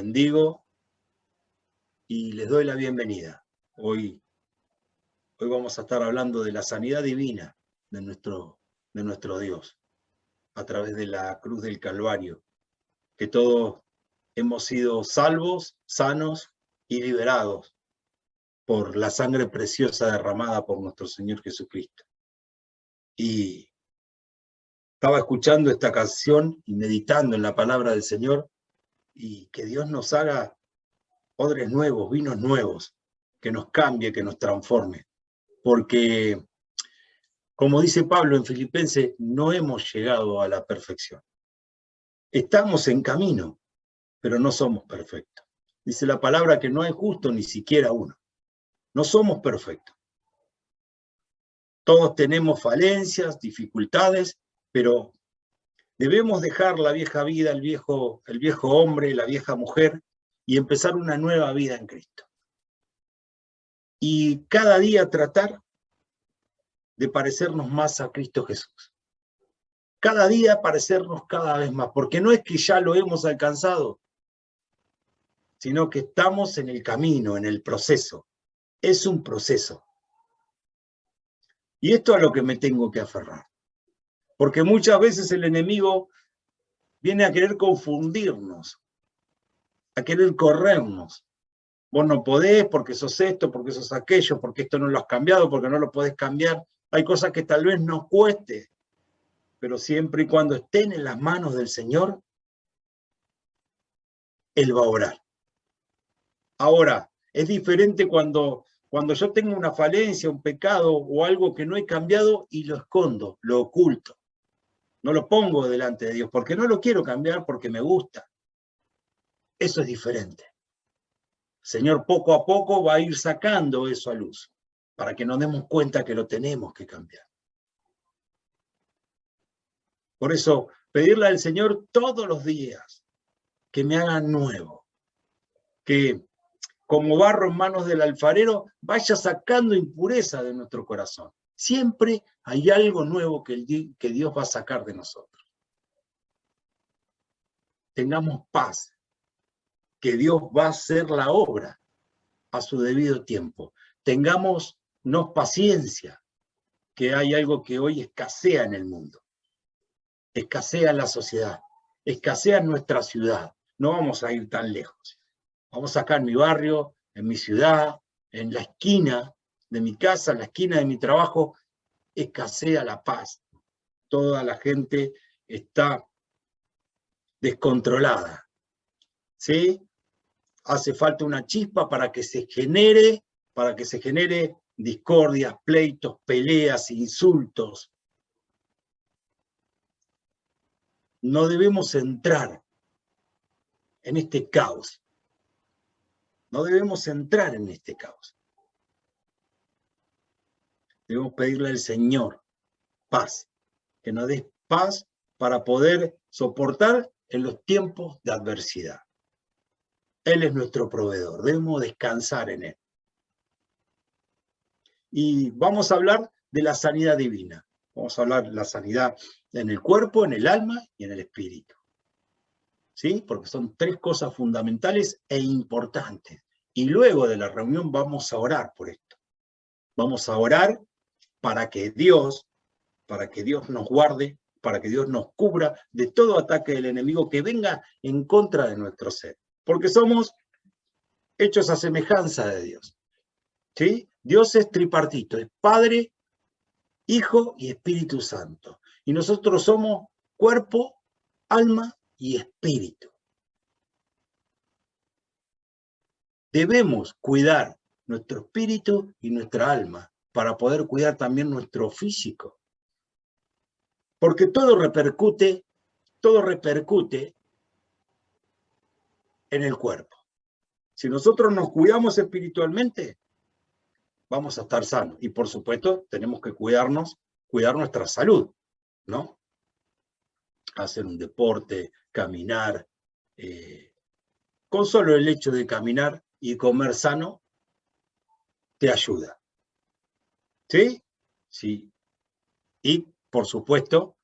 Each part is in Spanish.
bendigo y les doy la bienvenida. Hoy vamos a estar hablando de la sanidad divina de nuestro Dios, a través de la cruz del Calvario, que todos hemos sido salvos, sanos y liberados por la sangre preciosa derramada por nuestro Señor Jesucristo. Y estaba escuchando esta canción y meditando en la palabra del Señor, y que Dios nos haga odres nuevos, vinos nuevos, que nos cambie, que nos transforme. Porque, como dice Pablo en Filipenses, no hemos llegado a la perfección. Estamos en camino, pero no somos perfectos. Dice la palabra que no hay justo ni siquiera uno. No somos perfectos. Todos tenemos falencias, dificultades, pero debemos dejar la vieja vida, el viejo hombre, la vieja mujer, y empezar una nueva vida en Cristo. Y cada día tratar de parecernos más a Cristo Jesús. Cada día parecernos cada vez más, porque no es que ya lo hemos alcanzado, sino que estamos en el camino, en el proceso. Es un proceso. Y esto es a lo que me tengo que aferrar. Porque muchas veces el enemigo viene a querer confundirnos, a querer corrernos. Vos no podés porque sos esto, porque sos aquello, porque esto no lo has cambiado, porque no lo podés cambiar. Hay cosas que tal vez nos cueste, pero siempre y cuando estén en las manos del Señor, Él va a orar. Ahora, es diferente cuando yo tengo una falencia, un pecado o algo que no he cambiado y lo escondo, lo oculto. No lo pongo delante de Dios porque no lo quiero cambiar, porque me gusta. Eso es diferente. El Señor poco a poco va a ir sacando eso a luz, para que nos demos cuenta que lo tenemos que cambiar. Por eso, pedirle al Señor todos los días que me haga nuevo, que como barro en manos del alfarero vaya sacando impureza de nuestro corazón. Siempre hay algo nuevo que Dios va a sacar de nosotros. Tengamos paz, que Dios va a hacer la obra a su debido tiempo. Tengámonos paciencia, que hay algo que hoy escasea en el mundo. Escasea en la sociedad, escasea en nuestra ciudad. No vamos a ir tan lejos. Vamos acá en mi barrio, en mi ciudad, en la esquina de mi casa, en la esquina de mi trabajo, escasea la paz. Toda la gente está descontrolada. ¿Sí? Hace falta una chispa para que se genere discordias, pleitos, peleas, insultos. No debemos entrar en este caos. No debemos entrar en este caos. Debemos pedirle al Señor paz, que nos dé paz para poder soportar en los tiempos de adversidad. Él es nuestro proveedor, debemos descansar en Él. Y vamos a hablar de la sanidad divina. Vamos a hablar de la sanidad en el cuerpo, en el alma y en el espíritu. ¿Sí? Porque son tres cosas fundamentales e importantes. Y luego de la reunión vamos a orar por esto. Vamos a orar para que Dios nos guarde, para que Dios nos cubra de todo ataque del enemigo que venga en contra de nuestro ser. Porque somos hechos a semejanza de Dios. ¿Sí? Dios es tripartito, es Padre, Hijo y Espíritu Santo. Y nosotros somos cuerpo, alma y espíritu. Debemos cuidar nuestro espíritu y nuestra alma para poder cuidar también nuestro físico. Porque todo repercute en el cuerpo. Si nosotros nos cuidamos espiritualmente, vamos a estar sanos. Y por supuesto, tenemos que cuidar nuestra salud, ¿no? Hacer un deporte, caminar. Con solo el hecho de caminar y comer sano, te ayuda. ¿Sí? Sí. Y, por supuesto,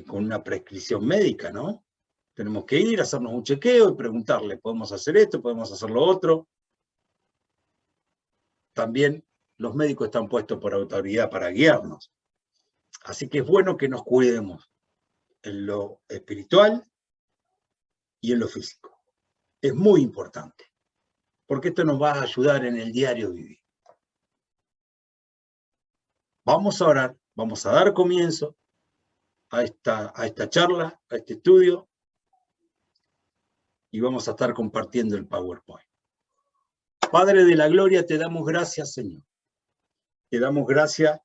con una prescripción médica, ¿no? Tenemos que ir, hacernos un chequeo y preguntarle, ¿podemos hacer esto? ¿Podemos hacer lo otro? También los médicos están puestos por autoridad para guiarnos. Así que es bueno que nos cuidemos en lo espiritual y en lo físico. Es muy importante, porque esto nos va a ayudar en el diario vivir. Vamos a orar, vamos a dar comienzo a esta charla, a este estudio, y vamos a estar compartiendo el PowerPoint. Padre de la gloria, te damos gracias, Señor. Te damos gracias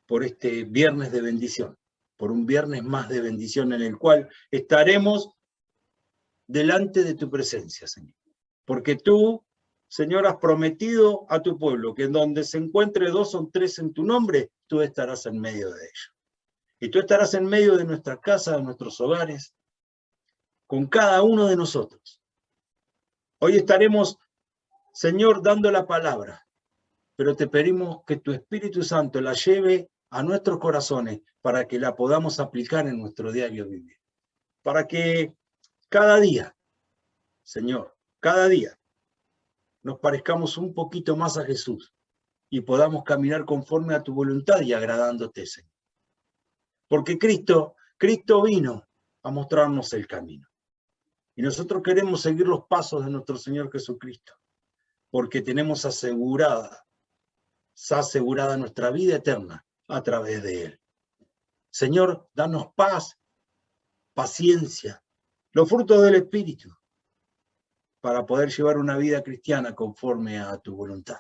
por este viernes de bendición, por un viernes más de bendición en el cual estaremos delante de tu presencia, Señor. Porque tú, Señor, has prometido a tu pueblo que en donde se encuentre 2 o 3 en tu nombre, tú estarás en medio de ellos. Y tú estarás en medio de nuestra casa, de nuestros hogares, con cada uno de nosotros. Hoy estaremos, Señor, dando la palabra, pero te pedimos que tu Espíritu Santo la lleve a nuestros corazones para que la podamos aplicar en nuestro diario vivir. Para que cada día, Señor, cada día nos parezcamos un poquito más a Jesús y podamos caminar conforme a tu voluntad y agradándote, Señor. Porque Cristo vino a mostrarnos el camino. Y nosotros queremos seguir los pasos de nuestro Señor Jesucristo, porque tenemos asegurada nuestra vida eterna a través de Él. Señor, danos paz, paciencia, los frutos del Espíritu, para poder llevar una vida cristiana conforme a tu voluntad.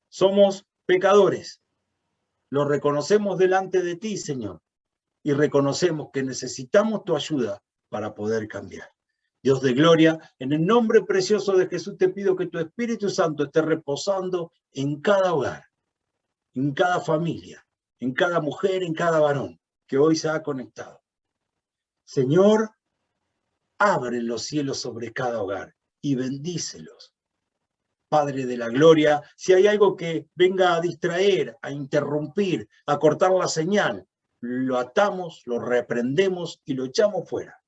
Somos pecadores, lo reconocemos delante de ti, Señor, y reconocemos que necesitamos tu ayuda para poder cambiar. Dios de gloria, en el nombre precioso de Jesús te pido que tu Espíritu Santo esté reposando en cada hogar, en cada familia, en cada mujer, en cada varón que hoy se ha conectado. Señor, abre los cielos sobre cada hogar y bendícelos. Padre de la gloria, si hay algo que venga a distraer, a interrumpir, a cortar la señal, lo atamos, lo reprendemos y lo echamos fuera.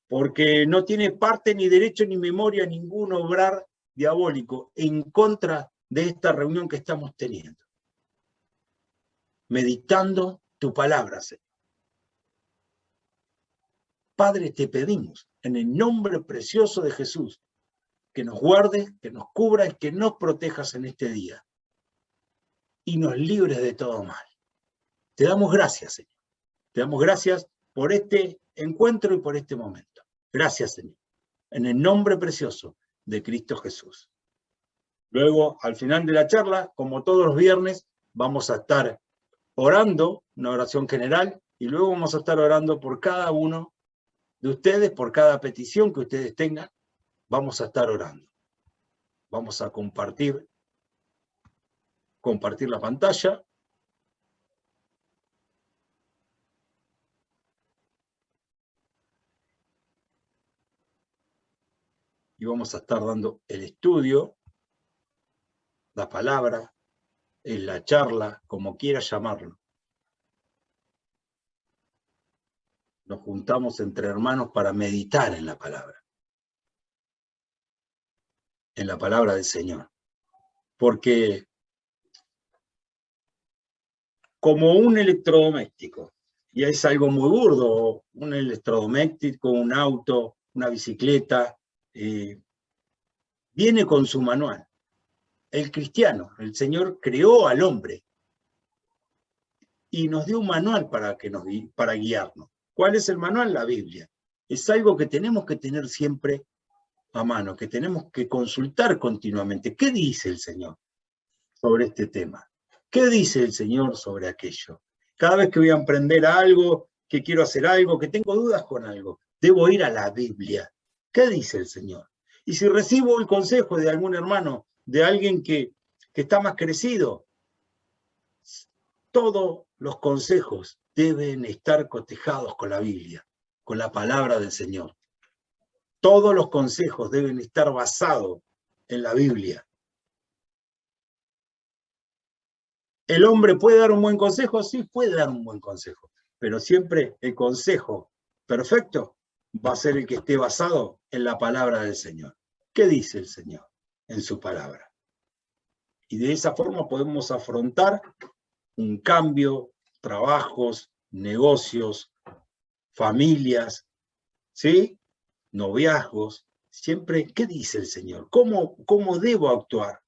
Porque no tiene parte ni derecho ni memoria ningún obrar diabólico en contra de esta reunión que estamos teniendo. Meditando tu palabra, Señor. Padre, te pedimos, en el nombre precioso de Jesús, que nos guardes, que nos cubras y que nos protejas en este día. Y nos libres de todo mal. Te damos gracias, Señor. Te damos gracias por este encuentro y por este momento. Gracias, Señor. En el nombre precioso de Cristo Jesús. Luego, al final de la charla, como todos los viernes, vamos a estar orando, una oración general, y luego vamos a estar orando por cada uno de ustedes, por cada petición que ustedes tengan, vamos a estar orando. Vamos a compartir la pantalla. Y vamos a estar dando el estudio, la palabra, la charla, como quiera llamarlo. Nos juntamos entre hermanos para meditar en la palabra del Señor. Porque como un electrodoméstico, y es algo muy burdo, un electrodoméstico, un auto, una bicicleta, viene con su manual. El cristiano, el Señor creó al hombre y nos dio un manual para guiarnos. ¿Cuál es el manual? La Biblia. Es algo que tenemos que tener siempre a mano, que tenemos que consultar continuamente. ¿Qué dice el Señor sobre este tema? ¿Qué dice el Señor sobre aquello? Cada vez que voy a emprender algo, que quiero hacer algo, que tengo dudas con algo, debo ir a la Biblia. ¿Qué dice el Señor? Y si recibo el consejo de algún hermano, de alguien que está más crecido, todos los consejos deben estar cotejados con la Biblia, con la palabra del Señor. Todos los consejos deben estar basados en la Biblia. ¿El hombre puede dar un buen consejo? Sí, puede dar un buen consejo, pero siempre el consejo perfecto va a ser el que esté basado en la palabra del Señor. ¿Qué dice el Señor en su palabra? Y de esa forma podemos afrontar un cambio, trabajos, negocios, familias, ¿sí? Noviazgos. Siempre, ¿qué dice el Señor? ¿Cómo debo actuar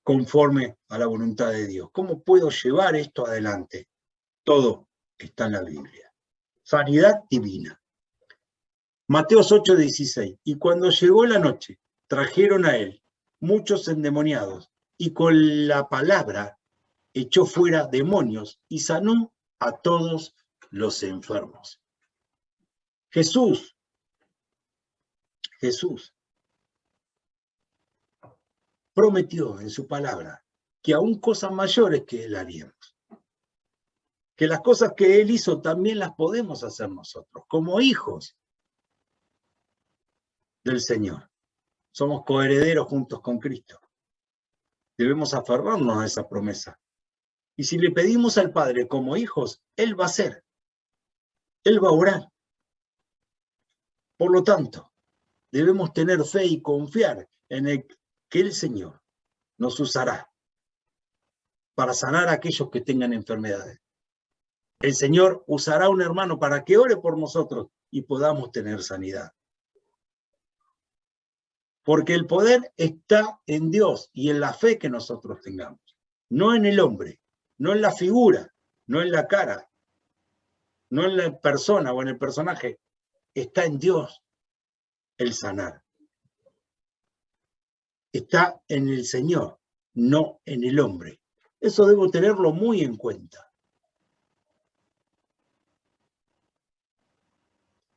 conforme a la voluntad de Dios? ¿Cómo puedo llevar esto adelante? Todo está en la Biblia. Sanidad divina. Mateos 8:16. Y cuando llegó la noche, trajeron a él muchos endemoniados, y con la palabra echó fuera demonios y sanó a todos los enfermos. Jesús prometió en su palabra que aún cosas mayores que él haríamos. Que las cosas que él hizo también las podemos hacer nosotros, como hijos del Señor. Somos coherederos juntos con Cristo. Debemos aferrarnos a esa promesa. Y si le pedimos al Padre como hijos, Él va a hacer. Él va a orar. Por lo tanto, debemos tener fe y confiar en que el Señor nos usará para sanar a aquellos que tengan enfermedades. El Señor usará a un hermano para que ore por nosotros y podamos tener sanidad. Porque el poder está en Dios y en la fe que nosotros tengamos. No en el hombre, no en la figura, no en la cara, no en la persona o en el personaje. Está en Dios el sanar. Está en el Señor, no en el hombre. Eso debo tenerlo muy en cuenta.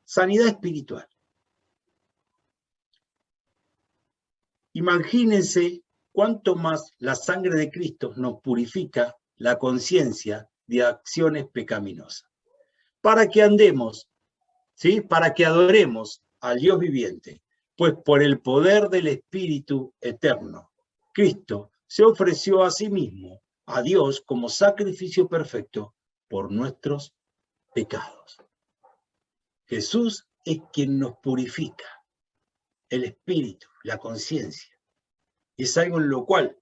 Sanidad espiritual. Imagínense cuánto más la sangre de Cristo nos purifica la conciencia de acciones pecaminosas. Para que andemos, ¿sí? Para que adoremos al Dios viviente, pues por el poder del Espíritu eterno, Cristo se ofreció a sí mismo, a Dios, como sacrificio perfecto por nuestros pecados. Jesús es quien nos purifica, el espíritu, la conciencia. Es algo en lo cual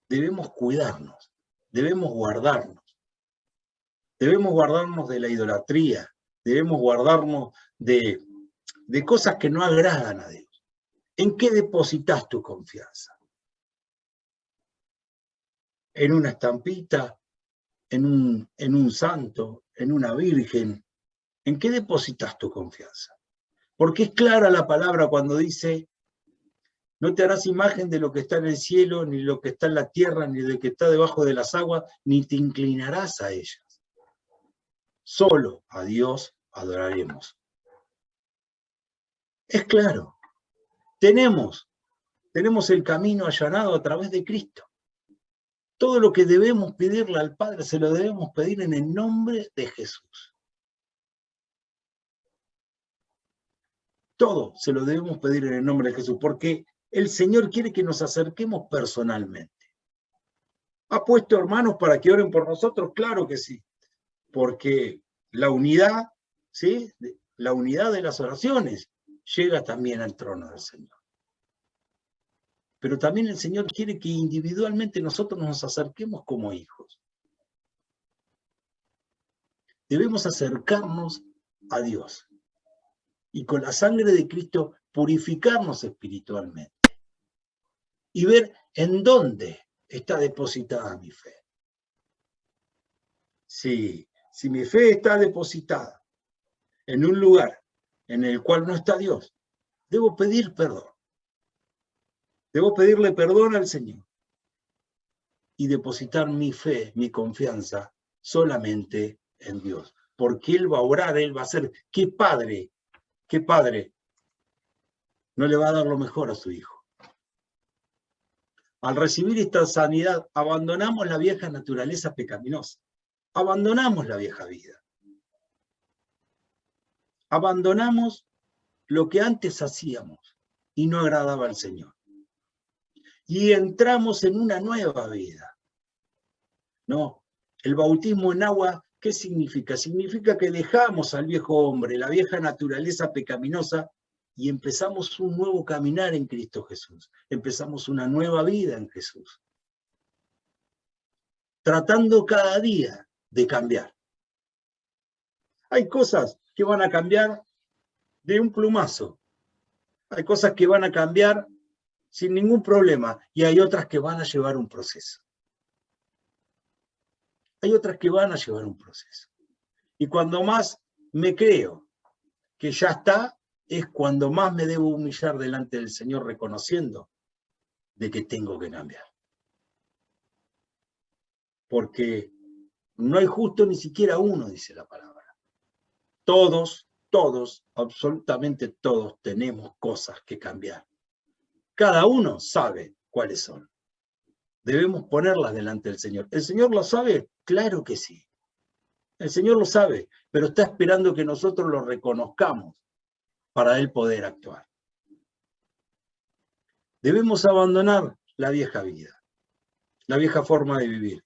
debemos cuidarnos, debemos guardarnos. Debemos guardarnos de la idolatría, debemos guardarnos de cosas que no agradan a Dios. ¿En qué depositas tu confianza? ¿En una estampita? ¿En un santo? ¿En una virgen? ¿En qué depositas tu confianza? Porque es clara la palabra cuando dice: no te harás imagen de lo que está en el cielo, ni lo que está en la tierra, ni de lo que está debajo de las aguas, ni te inclinarás a ellas. Solo a Dios adoraremos. Es claro. Tenemos el camino allanado a través de Cristo. Todo lo que debemos pedirle al Padre se lo debemos pedir en el nombre de Jesús. Todo se lo debemos pedir en el nombre de Jesús, porque el Señor quiere que nos acerquemos personalmente. ¿Ha puesto hermanos para que oren por nosotros? Claro que sí, porque la unidad, ¿sí? La unidad de las oraciones llega también al trono del Señor. Pero también el Señor quiere que individualmente nosotros nos acerquemos como hijos. Debemos acercarnos a Dios y con la sangre de Cristo purificarnos espiritualmente y ver en dónde está depositada mi fe. Si mi fe está depositada en un lugar en el cual no está Dios, debo pedir perdón. Debo pedirle perdón al Señor y depositar mi fe, mi confianza solamente en Dios. Porque Él va a orar, Él va a hacer. ¿Qué padre no le va a dar lo mejor a su hijo? Al recibir esta sanidad, abandonamos la vieja naturaleza pecaminosa. Abandonamos la vieja vida. Abandonamos lo que antes hacíamos y no agradaba al Señor. Y entramos en una nueva vida. No, el bautismo en agua, ¿Qué significa? Significa que dejamos al viejo hombre, la vieja naturaleza pecaminosa, y empezamos un nuevo caminar en Cristo Jesús. Empezamos una nueva vida en Jesús. Tratando cada día de cambiar. Hay cosas que van a cambiar de un plumazo. Hay cosas que van a cambiar sin ningún problema, y hay otras que van a llevar un proceso. Hay otras que van a llevar un proceso. Y cuando más me creo que ya está, es cuando más me debo humillar delante del Señor, reconociendo de que tengo que cambiar. Porque no hay justo ni siquiera uno, dice la palabra. Todos, absolutamente todos tenemos cosas que cambiar. Cada uno sabe cuáles son. Debemos ponerlas delante del Señor. ¿El Señor lo sabe? Claro que sí. El Señor lo sabe, pero está esperando que nosotros lo reconozcamos para Él poder actuar. Debemos abandonar la vieja vida, la vieja forma de vivir,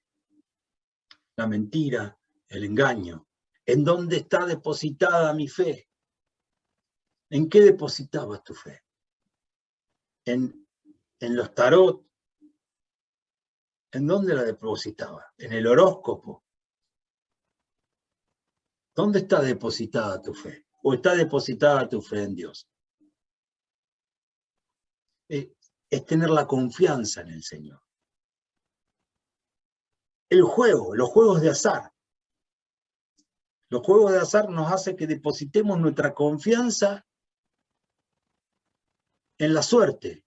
la mentira, el engaño. ¿En dónde está depositada mi fe? ¿En qué depositabas tu fe? ¿En los tarot? ¿En dónde la depositabas? ¿En el horóscopo? ¿Dónde está depositada tu fe? ¿O está depositada tu fe en Dios? Es tener la confianza en el Señor. El juego, los juegos de azar. Los juegos de azar nos hacen que depositemos nuestra confianza en la suerte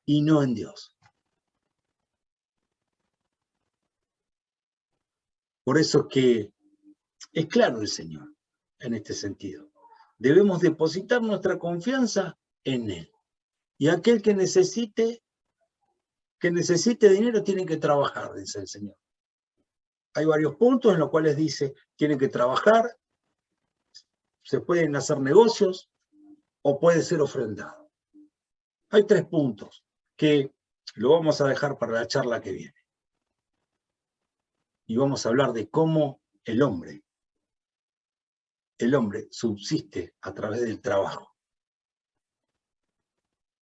y no en Dios. Por eso es que es claro el Señor en este sentido. Debemos depositar nuestra confianza en Él. Y aquel que necesite dinero tiene que trabajar, dice el Señor. Hay varios puntos en los cuales dice, tiene que trabajar, se pueden hacer negocios o puede ser ofrendado. Hay 3 puntos que lo vamos a dejar para la charla que viene. Y vamos a hablar de cómo el hombre subsiste a través del trabajo.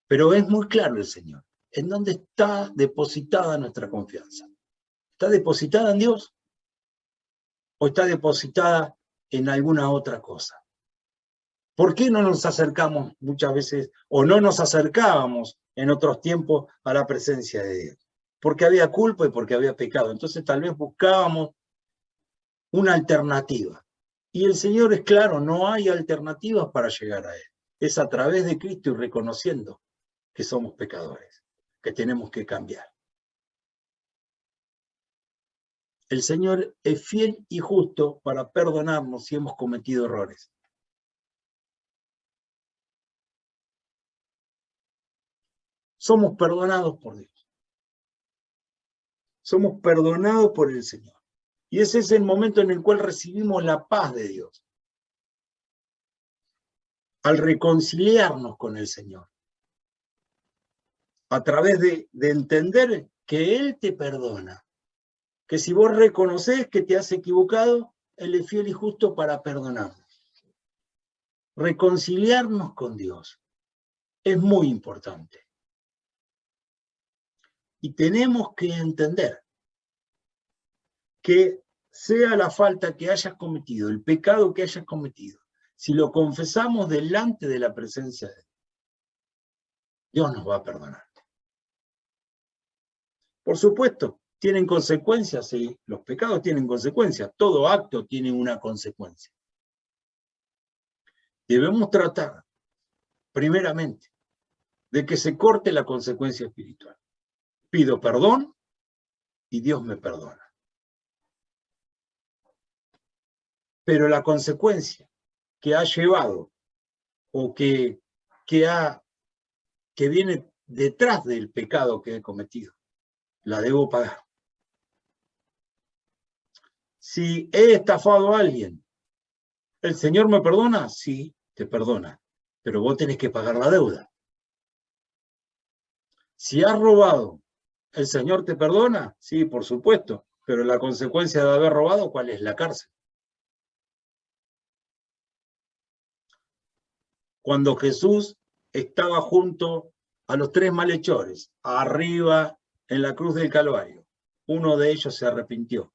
Pero es muy claro el Señor. ¿En dónde está depositada nuestra confianza? ¿Está depositada en Dios? ¿O está depositada en alguna otra cosa? ¿Por qué no nos acercamos muchas veces, o no nos acercábamos en otros tiempos a la presencia de Dios? Porque había culpa y porque había pecado. Entonces tal vez buscábamos una alternativa. Y el Señor es claro, no hay alternativas para llegar a Él. Es a través de Cristo y reconociendo que somos pecadores, que tenemos que cambiar. El Señor es fiel y justo para perdonarnos si hemos cometido errores. Somos perdonados por Dios. Somos perdonados por el Señor. Y ese es el momento en el cual recibimos la paz de Dios. Al reconciliarnos con el Señor. A través de entender que Él te perdona. Que si vos reconocés que te has equivocado, Él es fiel y justo para perdonarnos. Reconciliarnos con Dios es muy importante. Y tenemos que entender que sea la falta que hayas cometido, el pecado que hayas cometido, si lo confesamos delante de la presencia de Dios, Dios nos va a perdonar. Por supuesto, tienen consecuencias, ¿sí? Los pecados tienen consecuencias, todo acto tiene una consecuencia. Debemos tratar, primeramente, de que se corte la consecuencia espiritual. Pido perdón y Dios me perdona. Pero la consecuencia que ha llevado o que viene detrás del pecado que he cometido, la debo pagar. Si he estafado a alguien, ¿el Señor me perdona? Sí, te perdona, pero vos tenés que pagar la deuda. Si has robado, ¿el Señor te perdona? Sí, por supuesto, Pero la consecuencia de haber robado, ¿cuál es? La cárcel. Cuando Jesús estaba junto a los 3 malhechores, arriba en la cruz del Calvario, uno de ellos se arrepintió.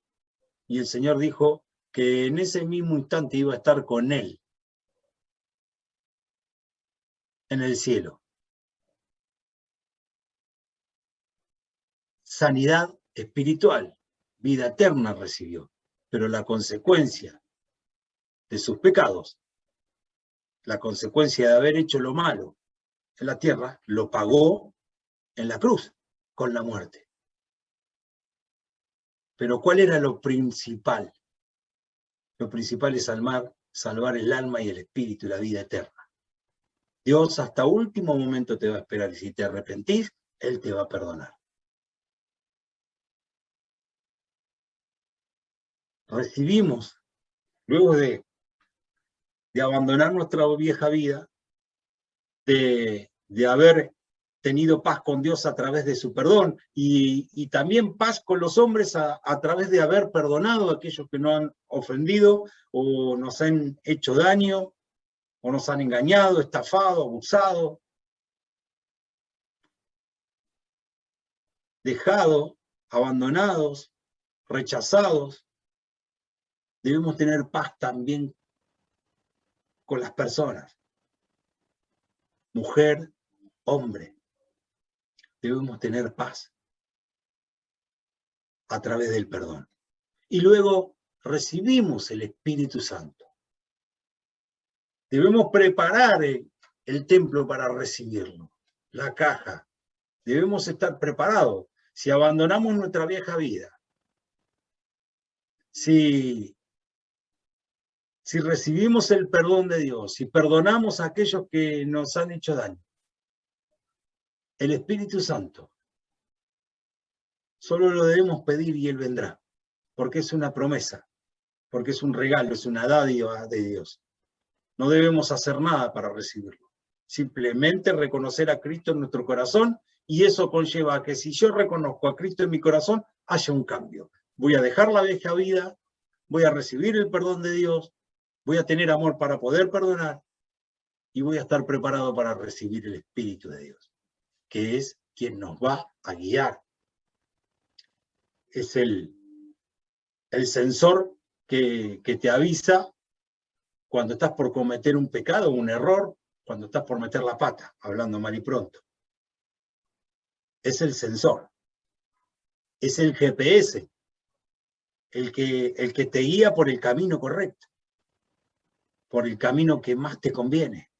Y el Señor dijo que en ese mismo instante iba a estar con él en el cielo. Sanidad espiritual, vida eterna recibió, pero la consecuencia de sus pecados, la consecuencia de haber hecho lo malo en la tierra, lo pagó en la cruz, con la muerte. Pero ¿cuál era lo principal? Lo principal es salvar el alma y el espíritu y la vida eterna. Dios hasta último momento te va a esperar y si te arrepentís, Él te va a perdonar. Recibimos, luego de abandonar nuestra vieja vida, de haber tenido paz con Dios a través de su perdón y también paz con los hombres a través de haber perdonado a aquellos que nos han ofendido o nos han hecho daño o nos han engañado, estafado, abusado, dejado, abandonados, rechazados. Debemos tener paz también con las personas, mujer, hombre. Debemos tener paz a través del perdón. Y luego recibimos el Espíritu Santo. Debemos preparar el templo para recibirlo, la caja. Debemos estar preparados. Si abandonamos nuestra vieja vida, si recibimos el perdón de Dios, si perdonamos a aquellos que nos han hecho daño, el Espíritu Santo solo lo debemos pedir y Él vendrá, porque es una promesa, porque es un regalo, es una dádiva de Dios. No debemos hacer nada para recibirlo. Simplemente reconocer a Cristo en nuestro corazón y eso conlleva a que si yo reconozco a Cristo en mi corazón, haya un cambio. Voy a dejar la vieja vida, voy a recibir el perdón de Dios, voy a tener amor para poder perdonar y voy a estar preparado para recibir el Espíritu de Dios, que es quien nos va a guiar. Es el sensor que te avisa cuando estás por cometer un pecado, un error, cuando estás por meter la pata, hablando mal y pronto. Es el sensor, es el GPS, el que te guía por el camino correcto, por el camino que más te conviene.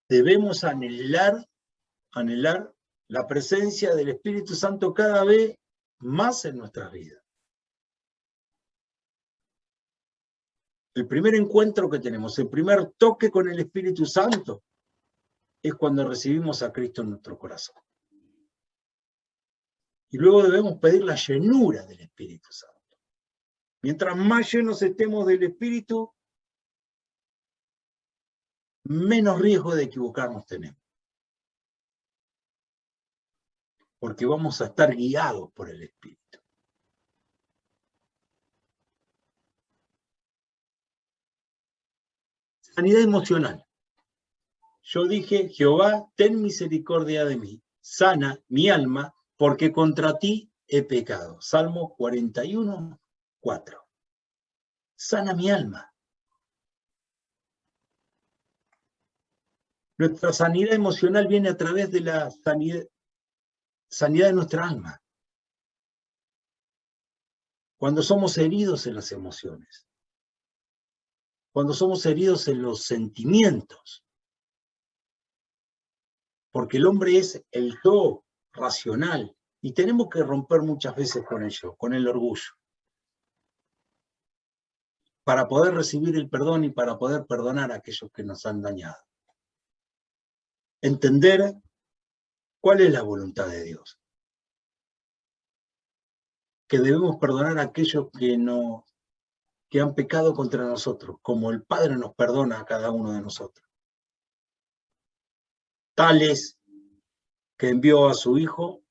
Debemos anhelar la presencia del Espíritu Santo cada vez más en nuestras vidas. El primer encuentro que tenemos, el primer toque con el Espíritu Santo, es cuando recibimos a Cristo en nuestro corazón. Y luego debemos pedir la llenura del Espíritu Santo. Mientras más llenos estemos del Espíritu, menos riesgo de equivocarnos tenemos. Porque vamos a estar guiados por el Espíritu. Sanidad emocional. Yo dije, Jehová, ten misericordia de mí, sana mi alma, porque contra ti he pecado. Salmo 41, 4. Sana mi alma. Nuestra sanidad emocional viene a través de la sanidad de nuestra alma. Cuando somos heridos en las emociones. Cuando somos heridos en los sentimientos. Porque el hombre es el yo racional y tenemos que romper muchas veces con el yo, con el orgullo. Para poder recibir el perdón y para poder perdonar a aquellos que nos han dañado. Entender cuál es la voluntad de Dios. Que debemos perdonar a aquellos que han pecado contra nosotros, como el Padre nos perdona a cada uno de nosotros. Tales que envió a su Hijo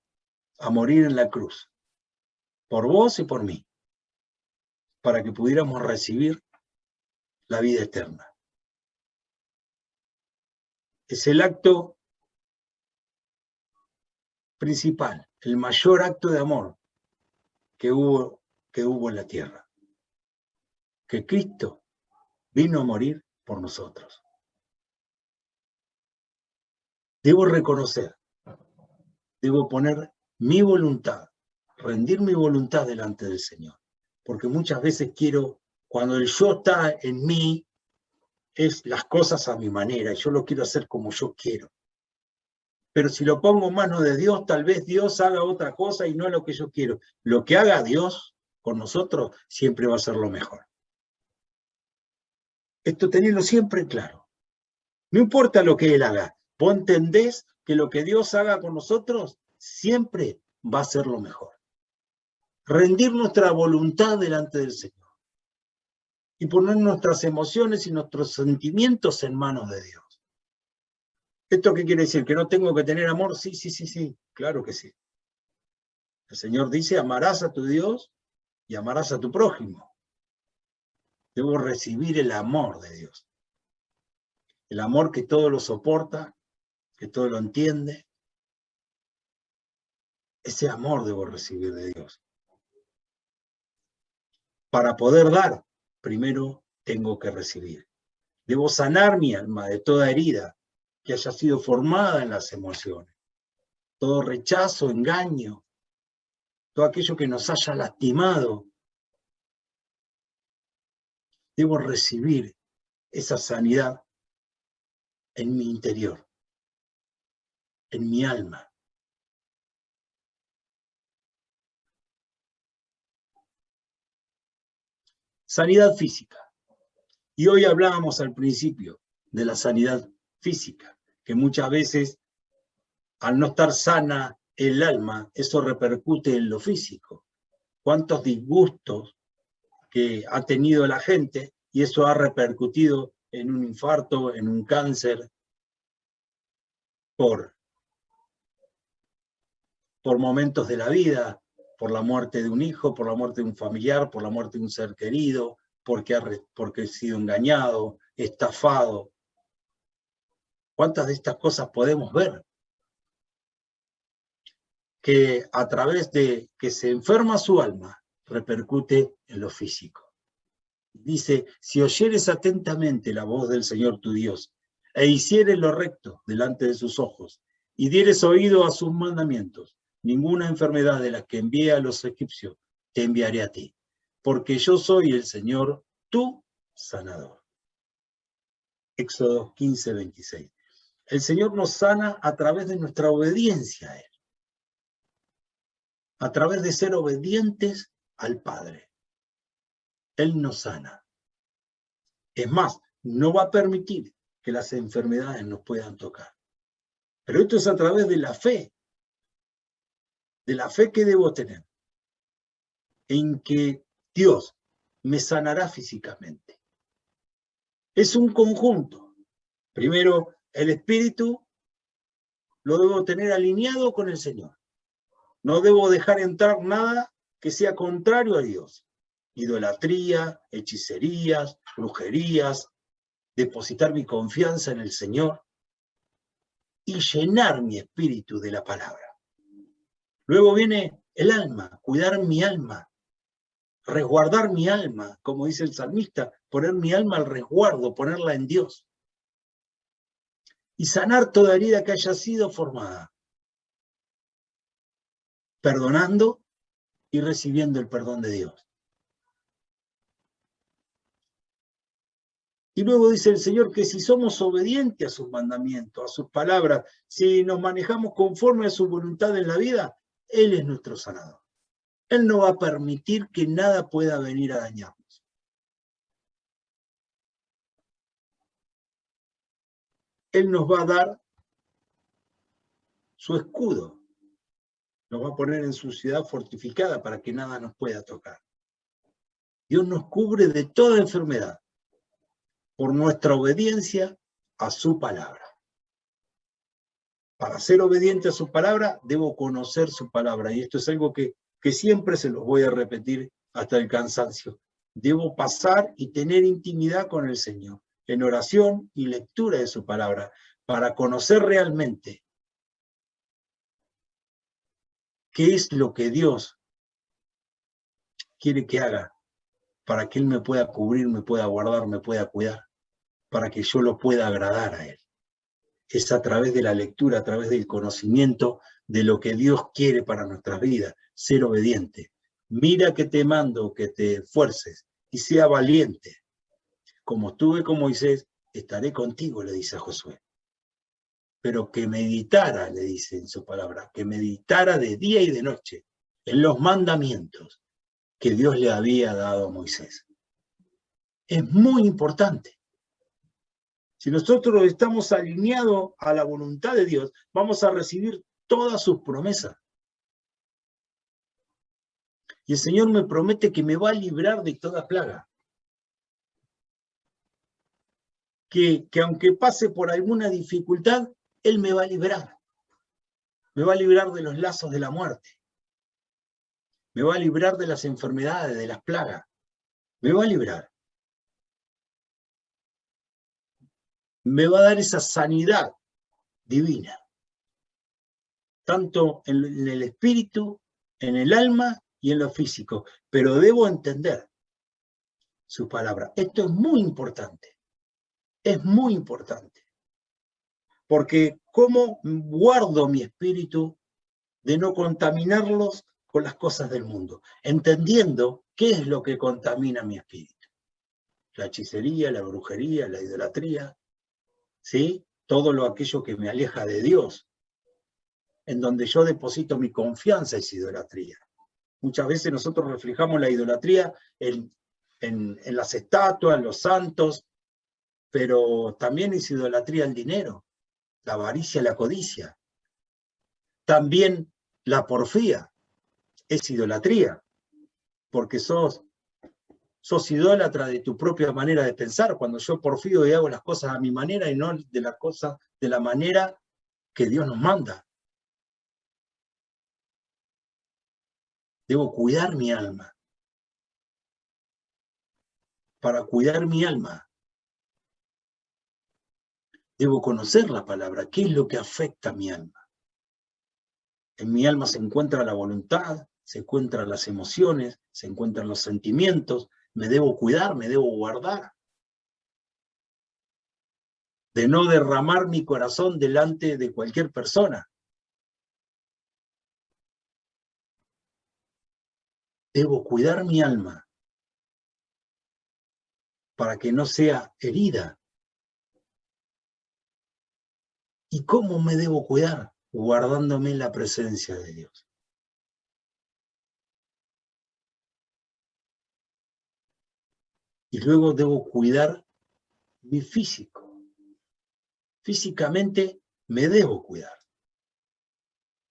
a morir en la cruz, por vos y por mí, para que pudiéramos recibir la vida eterna. Es el acto principal, el mayor acto de amor que hubo en la tierra. Que Cristo vino a morir por nosotros. Debo reconocer, debo poner mi voluntad, rendir mi voluntad delante del Señor. Porque muchas veces quiero, cuando el yo está en mí, es las cosas a mi manera, y yo lo quiero hacer como yo quiero. Pero si lo pongo en manos de Dios, tal vez Dios haga otra cosa y no lo que yo quiero. Lo que haga Dios con nosotros siempre va a ser lo mejor. Esto teniendo siempre claro. No importa lo que Él haga, vos entendés que lo que Dios haga con nosotros siempre va a ser lo mejor. Rendir nuestra voluntad delante del Señor y poner nuestras emociones y nuestros sentimientos en manos de Dios. ¿Esto qué quiere decir? ¿Que no tengo que tener amor? Sí, claro que sí. El Señor dice, amarás a tu Dios y amarás a tu prójimo. Debo recibir el amor de Dios. El amor que todo lo soporta, que todo lo entiende. Ese amor debo recibir de Dios. Para poder dar, primero tengo que recibir. Debo sanar mi alma de toda herida que haya sido formada en las emociones. Todo rechazo, engaño, todo aquello que nos haya lastimado. Debo recibir esa sanidad en mi interior, en mi alma. Sanidad física. Y hoy hablábamos al principio de la sanidad física, que muchas veces al no estar sana el alma, eso repercute en lo físico. ¿Cuántos disgustos que ha tenido la gente y eso ha repercutido en un infarto, en un cáncer, por momentos de la vida, por la muerte de un hijo, por la muerte de un familiar, por la muerte de un ser querido, porque ha sido engañado, estafado? ¿Cuántas de estas cosas podemos ver? Que a través de que se enferma su alma, repercute en lo físico. Dice, si oyeres atentamente la voz del Señor tu Dios, e hicieres lo recto delante de sus ojos, y dieres oído a sus mandamientos, ninguna enfermedad de las que envié a los egipcios te enviaré a ti, porque yo soy el Señor, tu sanador. Éxodo 15, 26. El Señor nos sana a través de nuestra obediencia a Él, a través de ser obedientes al Padre. Él nos sana. Es más, no va a permitir que las enfermedades nos puedan tocar. Pero esto es a través de la fe que debo tener, en que Dios me sanará físicamente. Es un conjunto. Primero, el espíritu lo debo tener alineado con el Señor. No debo dejar entrar nada que sea contrario a Dios. Idolatría, hechicerías, brujerías, depositar mi confianza en el Señor y llenar mi espíritu de la palabra. Luego viene el alma, cuidar mi alma, resguardar mi alma, como dice el salmista, poner mi alma al resguardo, ponerla en Dios. Y sanar toda herida que haya sido formada, perdonando y recibiendo el perdón de Dios. Y luego dice el Señor que si somos obedientes a sus mandamientos, a sus palabras, si nos manejamos conforme a su voluntad en la vida, Él es nuestro sanador. Él no va a permitir que nada pueda venir a dañarnos. Él nos va a dar su escudo, nos va a poner en su ciudad fortificada para que nada nos pueda tocar. Dios nos cubre de toda enfermedad por nuestra obediencia a su palabra. Para ser obediente a su palabra, debo conocer su palabra. Y esto es algo que siempre se los voy a repetir hasta el cansancio. Debo pasar y tener intimidad con el Señor, en oración y lectura de su palabra, para conocer realmente qué es lo que Dios quiere que haga, para que Él me pueda cubrir, me pueda guardar, me pueda cuidar, para que yo lo pueda agradar a Él. Es a través de la lectura, a través del conocimiento de lo que Dios quiere para nuestras vidas, ser obediente. Mira que te mando, que te esfuerces y sea valiente. Como estuve con Moisés, estaré contigo, le dice a Josué. Pero que meditara, le dice en su palabra, que meditara de día y de noche en los mandamientos que Dios le había dado a Moisés. Es muy importante. Si nosotros estamos alineados a la voluntad de Dios, vamos a recibir todas sus promesas. Y el Señor me promete que me va a librar de toda plaga. Que aunque pase por alguna dificultad, Él me va a librar. Me va a librar de los lazos de la muerte. Me va a librar de las enfermedades, de las plagas. Me va a librar. Me va a dar esa sanidad divina. Tanto en el espíritu, en el alma y en lo físico. Pero debo entender su palabra. Esto es muy importante. Es muy importante. Porque ¿cómo guardo mi espíritu de no contaminarlos con las cosas del mundo? Entendiendo qué es lo que contamina mi espíritu. La hechicería, la brujería, la idolatría, ¿sí? Todo aquello que me aleja de Dios. En donde yo deposito mi confianza es idolatría. Muchas veces nosotros reflejamos la idolatría en las estatuas, en los santos, pero también es idolatría el dinero, la avaricia, la codicia. También la porfía es idolatría, porque sos idólatra de tu propia manera de pensar, cuando yo porfío y hago las cosas a mi manera y no de las cosas de la manera que Dios nos manda. Debo cuidar mi alma. Para cuidar mi alma, debo conocer la palabra. ¿Qué es lo que afecta a mi alma? En mi alma se encuentra la voluntad, se encuentran las emociones, se encuentran los sentimientos. Me debo cuidar, me debo guardar. De no derramar mi corazón delante de cualquier persona. Debo cuidar mi alma para que no sea herida. ¿Y cómo me debo cuidar? Guardándome en la presencia de Dios. Y luego debo cuidar mi físico. Físicamente me debo cuidar.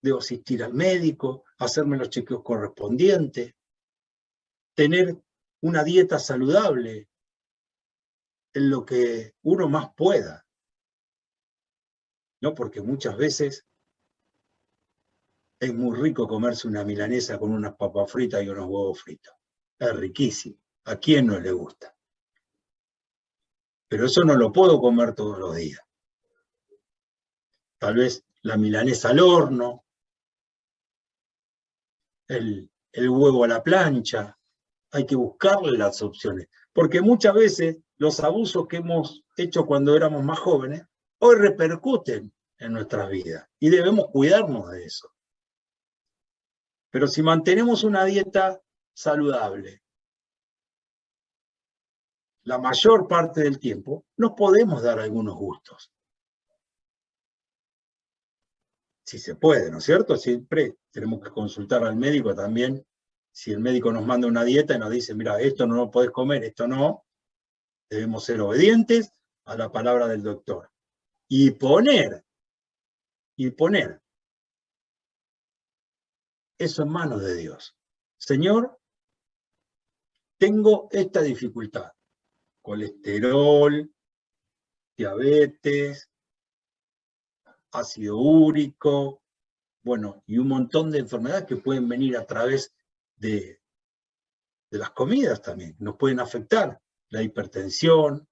Debo asistir al médico, hacerme los chequeos correspondientes, tener una dieta saludable en lo que uno más pueda. ¿No? Porque muchas veces es muy rico comerse una milanesa con unas papas fritas y unos huevos fritos. Es riquísimo. ¿A quién no le gusta? Pero eso no lo puedo comer todos los días. Tal vez la milanesa al horno, el huevo a la plancha. Hay que buscarle las opciones. Porque muchas veces los abusos que hemos hecho cuando éramos más jóvenes, hoy repercuten en nuestras vidas. Y debemos cuidarnos de eso. Pero si mantenemos una dieta saludable, la mayor parte del tiempo, nos podemos dar algunos gustos. Si se puede, ¿no es cierto? Siempre tenemos que consultar al médico también. Si el médico nos manda una dieta y nos dice, mira, esto no lo podés comer, esto no, debemos ser obedientes a la palabra del doctor. Y poner eso en manos de Dios. Señor, tengo esta dificultad. Colesterol, diabetes, ácido úrico, bueno, y un montón de enfermedades que pueden venir a través de las comidas también, nos pueden afectar, la hipertensión.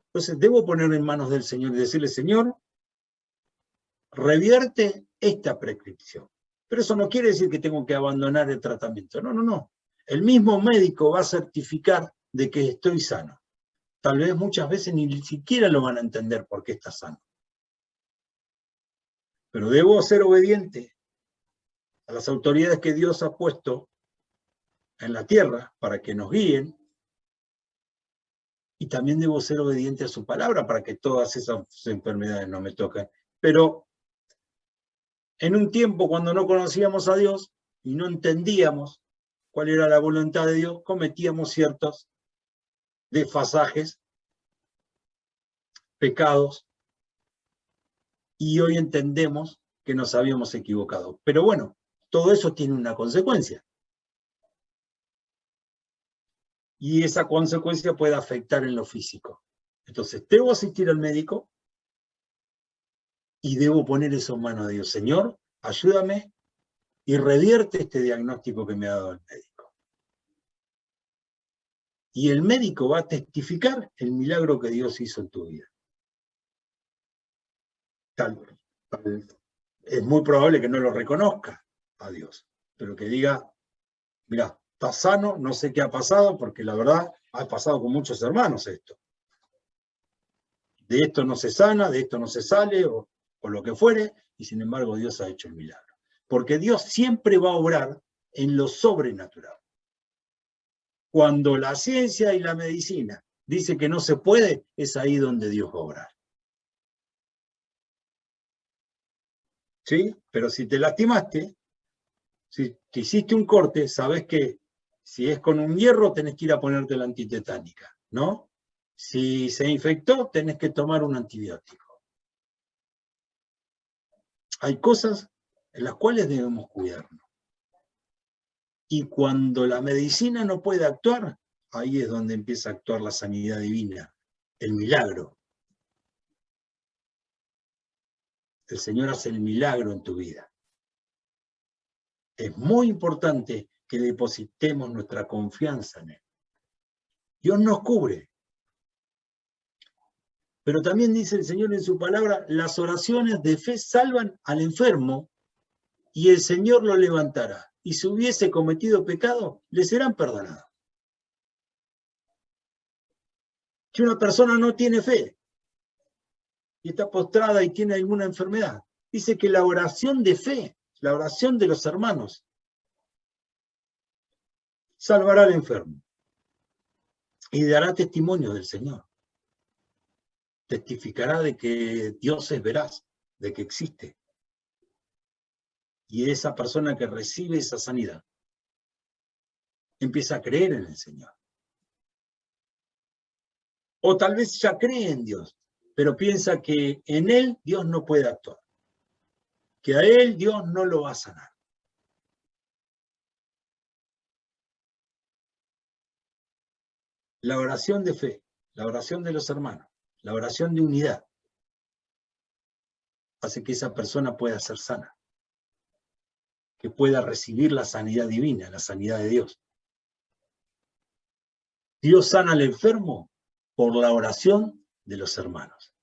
Entonces debo poner en manos del Señor y decirle, Señor, revierte esta prescripción. Pero eso no quiere decir que tengo que abandonar el tratamiento. No, no, no. El mismo médico va a certificar de que estoy sano. Tal vez muchas veces ni siquiera lo van a entender por qué está sano. Pero debo ser obediente a las autoridades que Dios ha puesto en la tierra para que nos guíen. Y también debo ser obediente a su palabra para que todas esas enfermedades no me toquen. Pero en un tiempo cuando no conocíamos a Dios y no entendíamos cuál era la voluntad de Dios, cometíamos ciertos desfasajes, pecados, y hoy entendemos que nos habíamos equivocado. Pero bueno, todo eso tiene una consecuencia. Y esa consecuencia puede afectar en lo físico. Entonces, debo asistir al médico y debo poner eso en manos de Dios. Señor, ayúdame y revierte este diagnóstico que me ha dado el médico. Y el médico va a testificar el milagro que Dios hizo en tu vida. Es muy probable que no lo reconozca a Dios, pero que diga, mira, estás sano, no sé qué ha pasado, porque la verdad ha pasado con muchos hermanos esto. De esto no se sana, de esto no se sale, o lo que fuere, y sin embargo Dios ha hecho el milagro. Porque Dios siempre va a obrar en lo sobrenatural. Cuando la ciencia y la medicina dice que no se puede, es ahí donde Dios va a obrar. ¿Sí? Pero si te lastimaste, si te hiciste un corte, sabes que si es con un hierro tenés que ir a ponerte la antitetánica, ¿no? Si se infectó, tenés que tomar un antibiótico. Hay cosas en las cuales debemos cuidarnos. Y cuando la medicina no puede actuar, ahí es donde empieza a actuar la sanidad divina, el milagro. El Señor hace el milagro en tu vida. Es muy importante que depositemos nuestra confianza en Él. Dios nos cubre. Pero también dice el Señor en su palabra, las oraciones de fe salvan al enfermo y el Señor lo levantará. Y si hubiese cometido pecado, le serán perdonados. Si una persona no tiene fe y está postrada y tiene alguna enfermedad, dice que la oración de fe, la oración de los hermanos, salvará al enfermo y dará testimonio del Señor. Testificará de que Dios es veraz, de que existe. Y esa persona que recibe esa sanidad empieza a creer en el Señor. O tal vez ya cree en Dios, pero piensa que en Él Dios no puede actuar, que a Él Dios no lo va a sanar. La oración de fe, la oración de los hermanos, la oración de unidad, hace que esa persona pueda ser sana, que pueda recibir la sanidad divina, la sanidad de Dios. Dios sana al enfermo por la oración de los hermanos.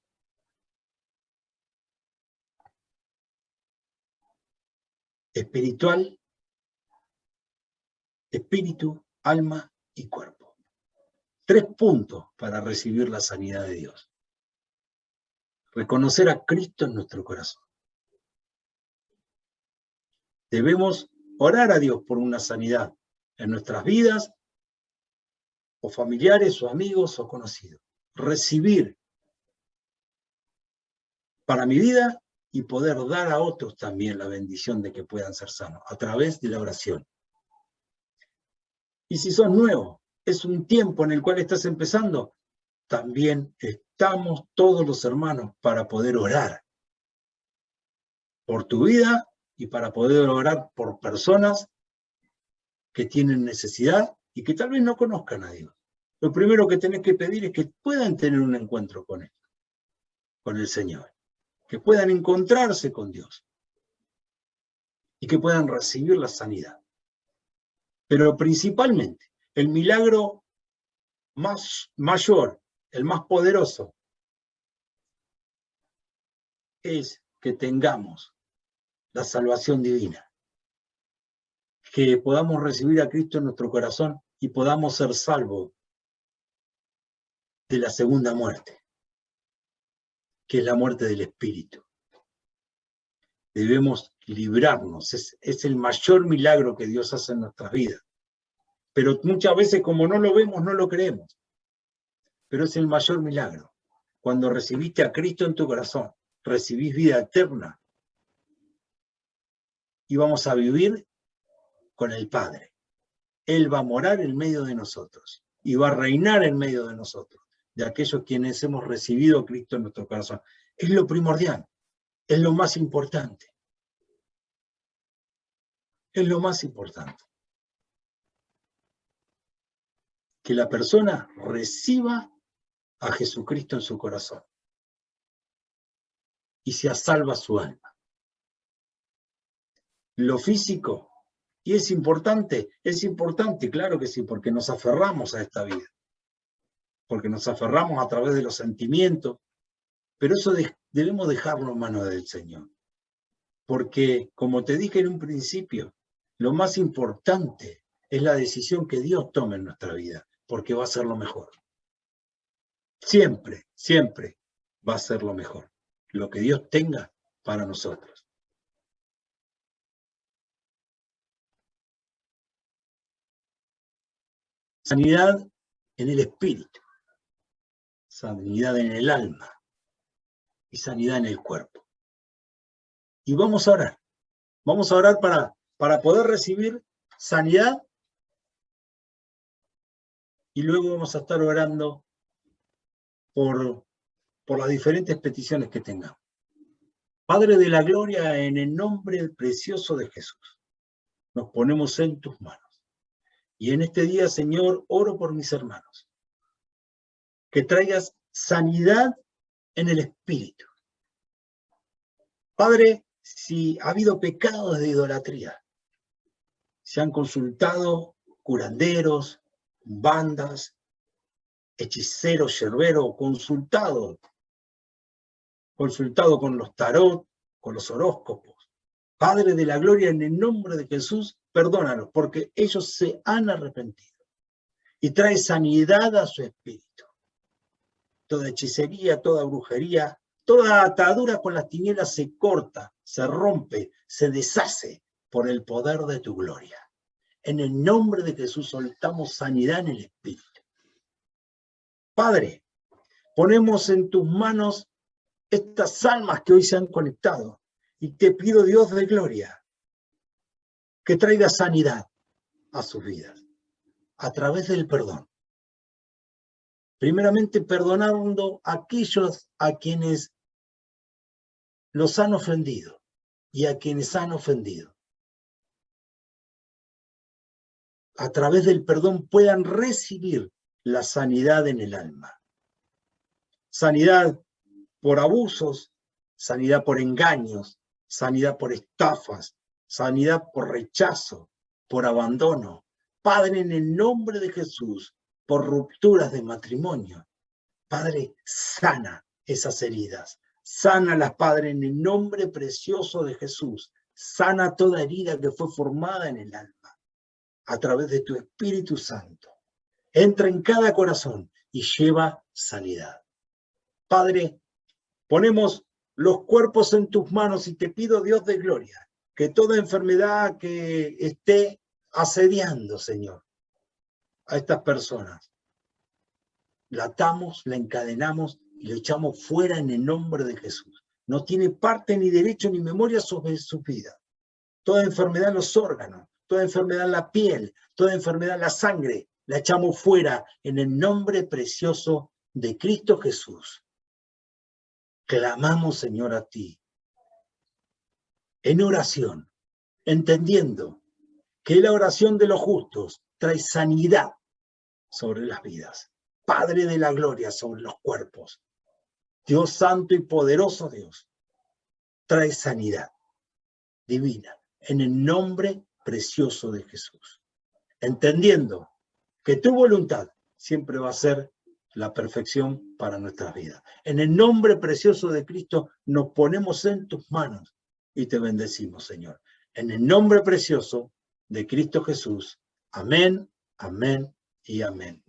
Espiritual, espíritu, alma y cuerpo. 3 puntos para recibir la sanidad de Dios. Reconocer a Cristo en nuestro corazón. Debemos orar a Dios por una sanidad en nuestras vidas, o familiares, o amigos, o conocidos. Recibir para mi vida y poder dar a otros también la bendición de que puedan ser sanos a través de la oración. Y si sos nuevo, es un tiempo en el cual estás empezando, también estamos todos los hermanos para poder orar por tu vida y para poder orar por personas que tienen necesidad y que tal vez no conozcan a Dios. Lo primero que tenés que pedir es que puedan tener un encuentro con Él. con el Señor, que puedan encontrarse con Dios y que puedan recibir la sanidad. Pero principalmente, el milagro mayor, el más poderoso, es que tengamos la salvación divina, que podamos recibir a Cristo en nuestro corazón y podamos ser salvos de la segunda muerte, que es la muerte del espíritu. Debemos librarnos, es el mayor milagro que Dios hace en nuestras vidas. Pero muchas veces, como no lo vemos, no lo creemos. Pero es el mayor milagro. Cuando recibiste a Cristo en tu corazón, recibís vida eterna y vamos a vivir con el Padre. Él va a morar en medio de nosotros y va a reinar en medio de nosotros, de aquellos quienes hemos recibido a Cristo en nuestro corazón. Es lo primordial, es lo más importante. Es lo más importante. Que la persona reciba a Jesucristo en su corazón y sea salva su alma. Lo físico, y es importante, claro que sí, porque nos aferramos a esta vida, porque nos aferramos a través de los sentimientos, pero eso debemos dejarlo en manos del Señor, porque como te dije en un principio, lo más importante es la decisión que Dios tome en nuestra vida, porque va a ser lo mejor. Siempre, siempre va a ser lo mejor, lo que Dios tenga para nosotros. Sanidad en el espíritu, sanidad en el alma y sanidad en el cuerpo. Y vamos a orar para poder recibir sanidad y luego vamos a estar orando por las diferentes peticiones que tengamos. Padre de la gloria, en el nombre precioso de Jesús, nos ponemos en tus manos. Y en este día, Señor, oro por mis hermanos, que traigas sanidad en el espíritu. Padre, si ha habido pecados de idolatría, se han consultado curanderos, bandas, hechiceros, yerberos, consultado con los tarot, con los horóscopos. Padre de la gloria, en el nombre de Jesús, perdónalos, porque ellos se han arrepentido. Y trae sanidad a su espíritu. Toda hechicería, toda brujería, toda atadura con las tinieblas se corta, se rompe, se deshace por el poder de tu gloria. En el nombre de Jesús soltamos sanidad en el espíritu. Padre, ponemos en tus manos estas almas que hoy se han conectado y te pido, Dios de gloria, que traiga sanidad a sus vidas a través del perdón. Primeramente, perdonando a aquellos a quienes los han ofendido y a quienes han ofendido. A través del perdón puedan recibir la sanidad en el alma. Sanidad por abusos, sanidad por engaños, sanidad por estafas, sanidad por rechazo, por abandono. Padre, en el nombre de Jesús, por rupturas de matrimonio. Padre, sana esas heridas. Sánalas, Padre, en el nombre precioso de Jesús. Sana toda herida que fue formada en el alma a través de tu Espíritu Santo. Entra en cada corazón y lleva sanidad. Padre, ponemos los cuerpos en tus manos y te pido, Dios de gloria, que toda enfermedad que esté asediando, Señor, a estas personas, la atamos, la encadenamos y la echamos fuera en el nombre de Jesús. No tiene parte ni derecho ni memoria sobre su vida. Toda enfermedad en los órganos, toda enfermedad en la piel, toda enfermedad en la sangre, la echamos fuera en el nombre precioso de Cristo Jesús. Clamamos, Señor, a ti, en oración, entendiendo que la oración de los justos trae sanidad sobre las vidas. Padre de la gloria, sobre los cuerpos. Dios santo y poderoso Dios, trae sanidad divina en el nombre precioso de Jesús. Entendiendo que tu voluntad siempre va a ser la perfección para nuestras vidas. En el nombre precioso de Cristo nos ponemos en tus manos y te bendecimos, Señor. En el nombre precioso de Cristo Jesús. Amén, amén y amén.